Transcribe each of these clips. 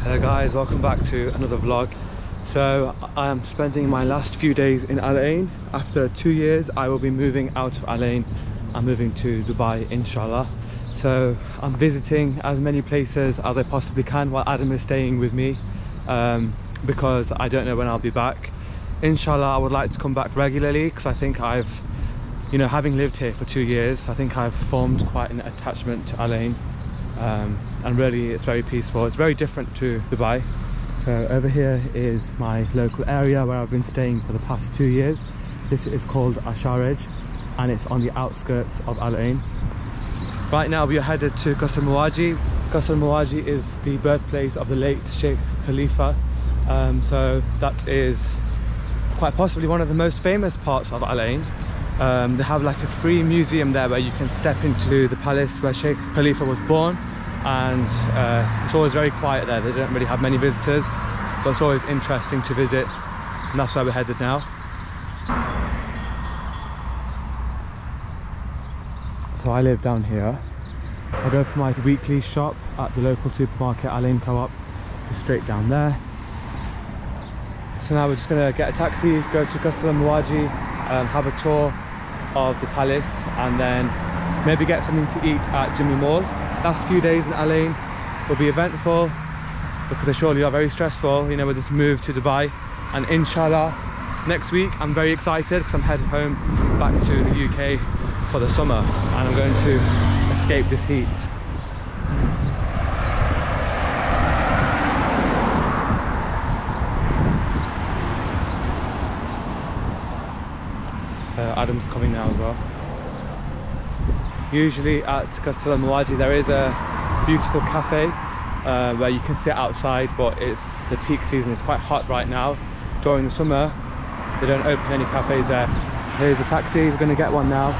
Hello guys, welcome back to another vlog. So I am spending my last few days in Al Ain. After 2 years I will be moving out of Al Ain. I'm moving to Dubai, inshallah. So I'm visiting as many places as I possibly can while Adam is staying with me, because I don't know when I'll be back. Inshallah I would like to come back regularly, because I think I've, having lived here for 2 years, I think I've formed quite an attachment to Al Ain. And really it's very peaceful. It's very different to Dubai. So over here is my local area where I've been staying for the past 2 years. This is called Asharaj and it's on the outskirts of Al Ain. Right now we are headed to Qasr Al Muwaiji. Qasr Al Muwaiji is the birthplace of the late Sheikh Khalifa. So that is quite possibly one of the most famous parts of Al Ain. They have like a free museum there where you can step into the palace where Sheikh Khalifa was born, and it's always very quiet there. They don't really have many visitors, but it's always interesting to visit, and that's where we're headed now. So I live down here. I go for my weekly shop at the local supermarket, Al Ain Co-op, straight down there. So now we're just going to get a taxi, go to Qasr Al Muwaiji, have a tour of the palace, and then maybe get something to eat at Jimmy Mall. Last few days in Al Ain will be eventful because they surely are very stressful, with this move to Dubai. And inshallah next week I'm very excited because I'm headed home back to the UK for the summer, and I'm going to escape this heat. Adam's coming now as well. Usually at Qasr Al Muwaiji there is a beautiful cafe where you can sit outside, but it's the peak season. It's quite hot right now. During the summer they don't open any cafes there. Here's a taxi, we're going to get one now.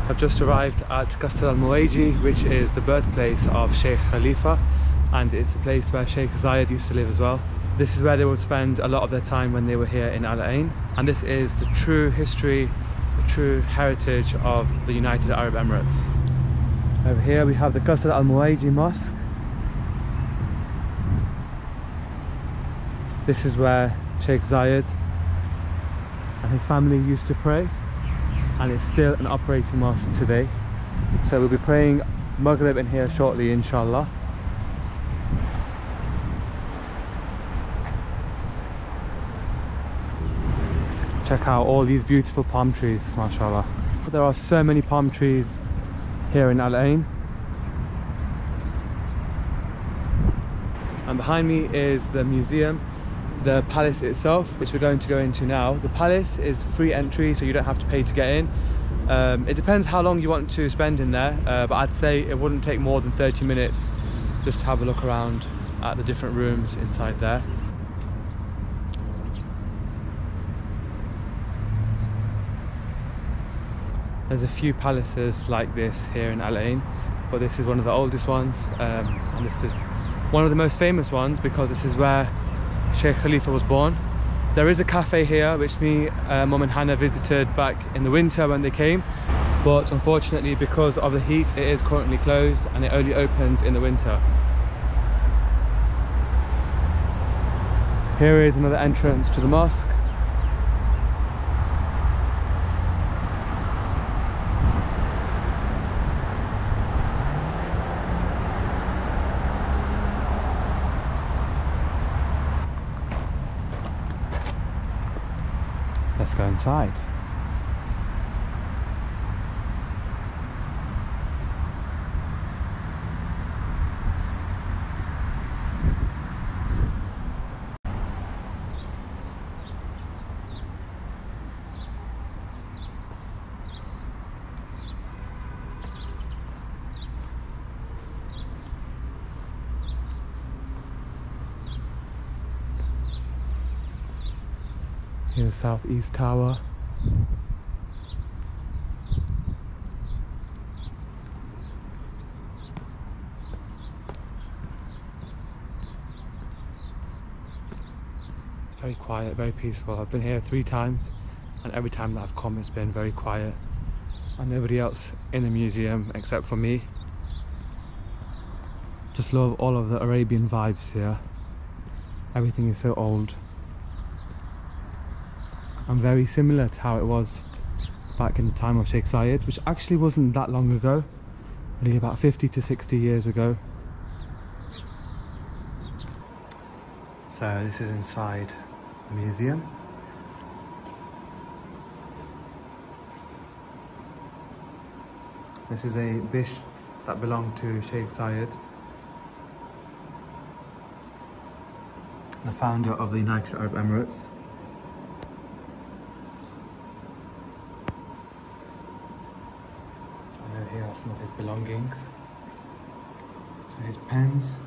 I've just arrived at Qasr Al Muwaiji, which is the birthplace of Sheikh Khalifa, and it's a place where Sheikh Zayed used to live as well. This is where they would spend a lot of their time when they were here in Al Ain, and this is the true history, the true heritage of the United Arab Emirates. Over here we have the Qasr Al Muwaiji Mosque. This is where Sheikh Zayed and his family used to pray, and it's still an operating mosque today. So we'll be praying Maghrib in here shortly, inshallah. Check out all these beautiful palm trees, mashallah. There are so many palm trees here in Al Ain. And behind me is the museum, the palace itself, which we're going to go into now. The palace is free entry, so you don't have to pay to get in. It depends how long you want to spend in there, but I'd say it wouldn't take more than 30 minutes just to have a look around at the different rooms inside there. There's a few palaces like this here in Al Ain, but this is one of the oldest ones, and this is one of the most famous ones because this is where Sheikh Khalifa was born. There is a cafe here which me, Mum and Hannah visited back in the winter when they came, but unfortunately because of the heat it is currently closed and it only opens in the winter. Here is another entrance to the mosque. Let's go inside. Here's Southeast Tower. It's very quiet, very peaceful. I've been here 3 times and every time that I've come it's been very quiet and nobody else in the museum except for me. Just love all of the Arabian vibes here. Everything is so old and very similar to how it was back in the time of Sheikh Zayed, which actually wasn't that long ago, only about 50 to 60 years ago. So this is inside the museum. This is a bisht that belonged to Sheikh Zayed, the founder of the United Arab Emirates. And here are some of his belongings. So his pens,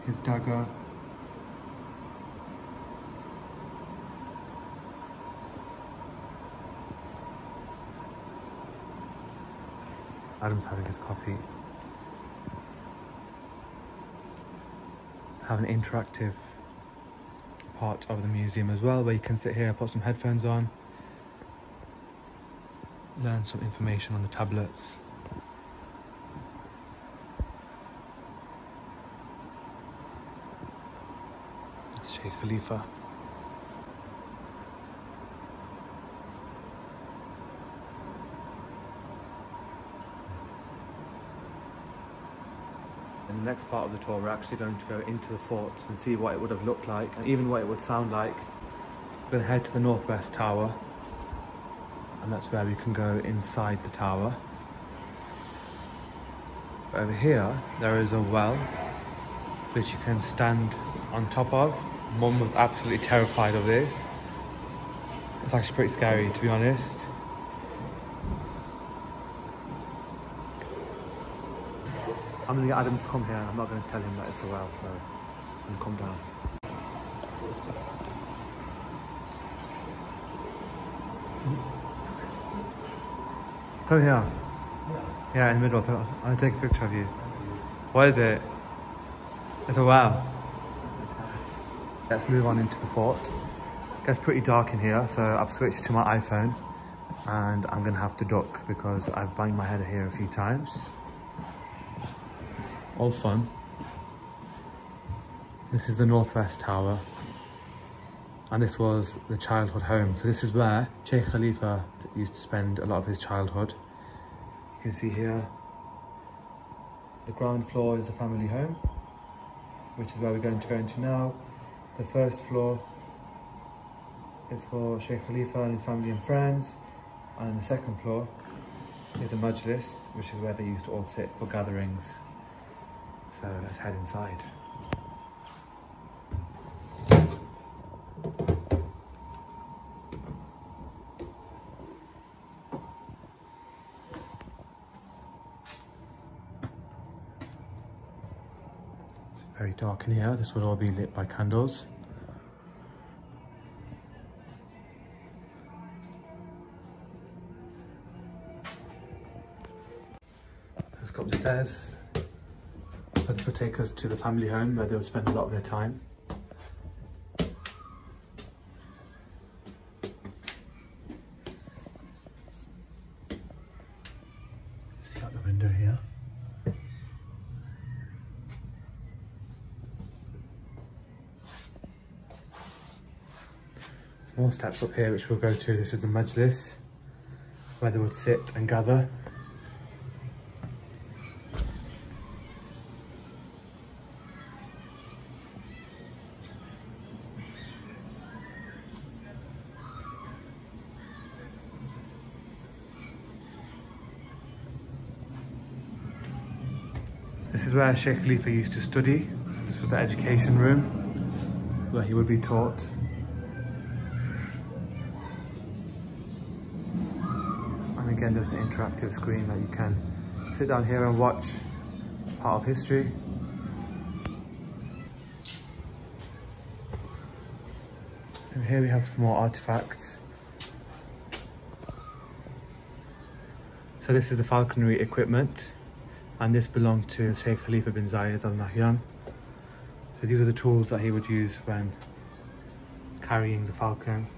his dagger, Adam's having his coffee. Have an interactive part of the museum as well, where you can sit here, put some headphones on, learn some information on the tablets. Sheikh Khalifa. In the next part of the tour, we're actually going to go into the fort and see what it would have looked like and even what it would sound like. We're going to head to the northwest tower, and that's where we can go inside the tower. Over here, there is a well which you can stand on top of. Mum was absolutely terrified of this. It's actually pretty scary, to be honest. I'm going to get Adam to come here and I'm not going to tell him that it's a well, so I'm going to come down. Come here. Yeah, in the middle. I'll take a picture of you. What is it? It's a well. Let's move on into the fort. It gets pretty dark in here, so I've switched to my iPhone and I'm going to have to duck because I've banged my head here a few times. All fun. This is the northwest tower and this was the childhood home. So this is where Sheikh Khalifa used to spend a lot of his childhood. You can see here the ground floor is the family home, which is where we're going to go into now. The first floor is for Sheikh Khalifa and his family and friends, and the second floor is a majlis, which is where they used to all sit for gatherings. So let's head inside. It's very dark in here. This will all be lit by candles. Let's go up the stairs. So this will take us to the family home where they'll spend a lot of their time. See out the window here. Some more steps up here which we'll go to. This is the majlis where they would sit and gather. This is where Sheikh Khalifa used to study. This was the education room where he would be taught. And again, there's an interactive screen that you can sit down here and watch part of history. And here we have some more artifacts. So this is the falconry equipment, and this belonged to Sheikh Khalifa bin Zayed Al Nahyan. So these are the tools that he would use when carrying the falcon.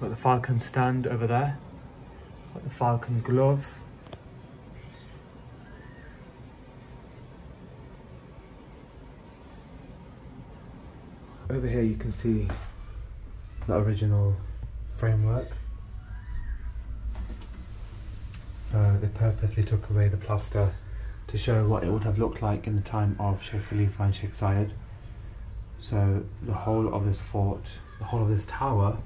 Got the falcon stand over there, got the falcon glove. Over here you can see the original framework. So they purposely took away the plaster to show what it would have looked like in the time of Sheikh Khalifa and Sheikh Zayed. So the whole of this fort, the whole of this tower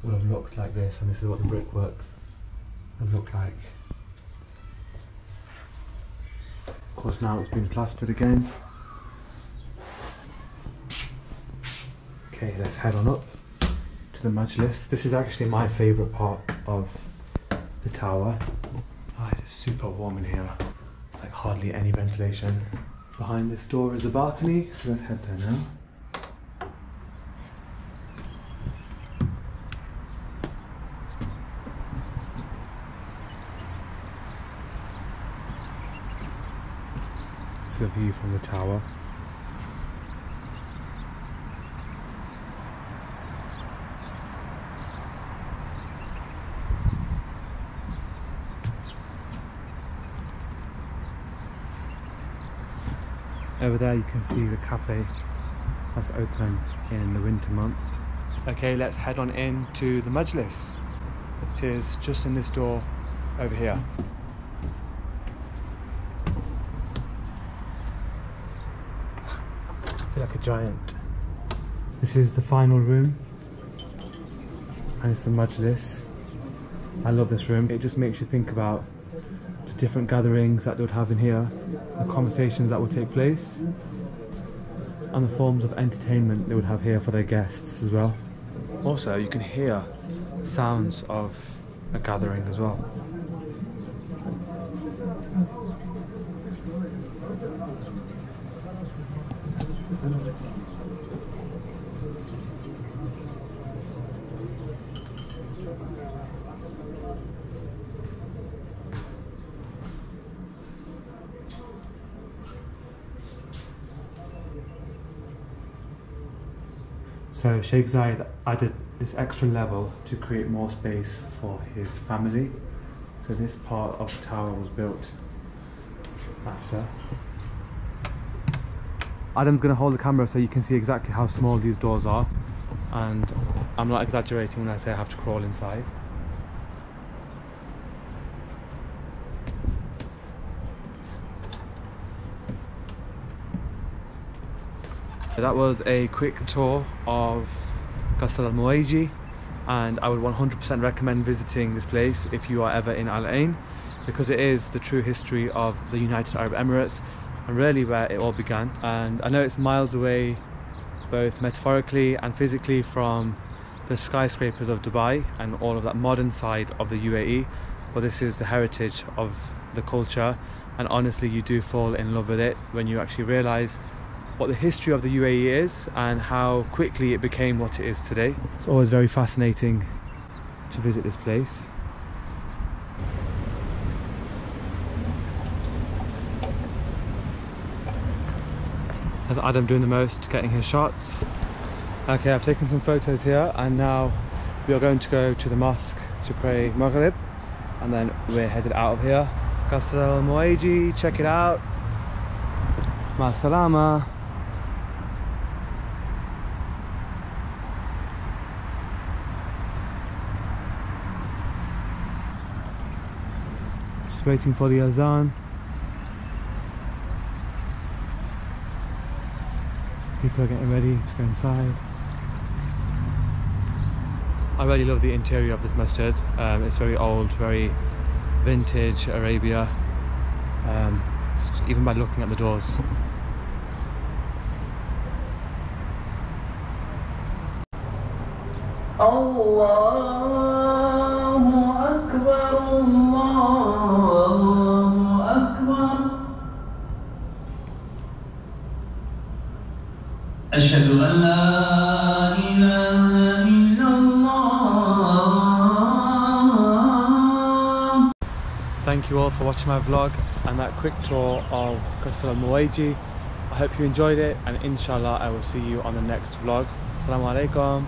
would have looked like this, and this is what the brickwork would look like. Of course now it's been plastered again. Okay, let's head on up to the Majlis. This is actually my favourite part of the tower. Oh, it's super warm in here. It's like hardly any ventilation. Behind this door is a balcony, so let's head there now. This is a view from the tower. Over there you can see the cafe that's open in the winter months. Okay, let's head on in to the Majlis, which is just in this door over here. I feel like a giant. This is the final room, and it's the Majlis. I love this room. It just makes you think about the different gatherings that they would have in here, the conversations that would take place, and the forms of entertainment they would have here for their guests as well. Also, you can hear sounds of a gathering as well. So Sheikh Zayed added this extra level to create more space for his family. So this part of the tower was built after. Adam's going to hold the camera so you can see exactly how small these doors are, and I'm not exaggerating when I say I have to crawl inside. That was a quick tour of Qasr Al Muwaiji, and I would 100% recommend visiting this place if you are ever in Al AIN, because it is the true history of the United Arab Emirates and really where it all began. And I know it's miles away both metaphorically and physically from the skyscrapers of Dubai and all of that modern side of the UAE, but this is the heritage of the culture, and honestly you do fall in love with it when you actually realise what the history of the UAE is and how quickly it became what it is today. It's always very fascinating to visit this place. That's Adam doing the most, getting his shots. Okay, I've taken some photos here, and now we are going to go to the mosque to pray Maghrib, and then we're headed out of here. Qasr Al Muwaiji, check it out. Ma salama. Just waiting for the azan. People are getting ready to go inside. I really love the interior of this masjid. It's very old, very vintage Arabia, even by looking at the doors. Allahu Akbar, Allahu Akbar. أشهد أن لا إله إلا الله. Thank you all for watching my vlog and that quick tour of Qasr Al Muwaiji. I hope you enjoyed it, and inshallah I will see you on the next vlog. Assalamu alaikum.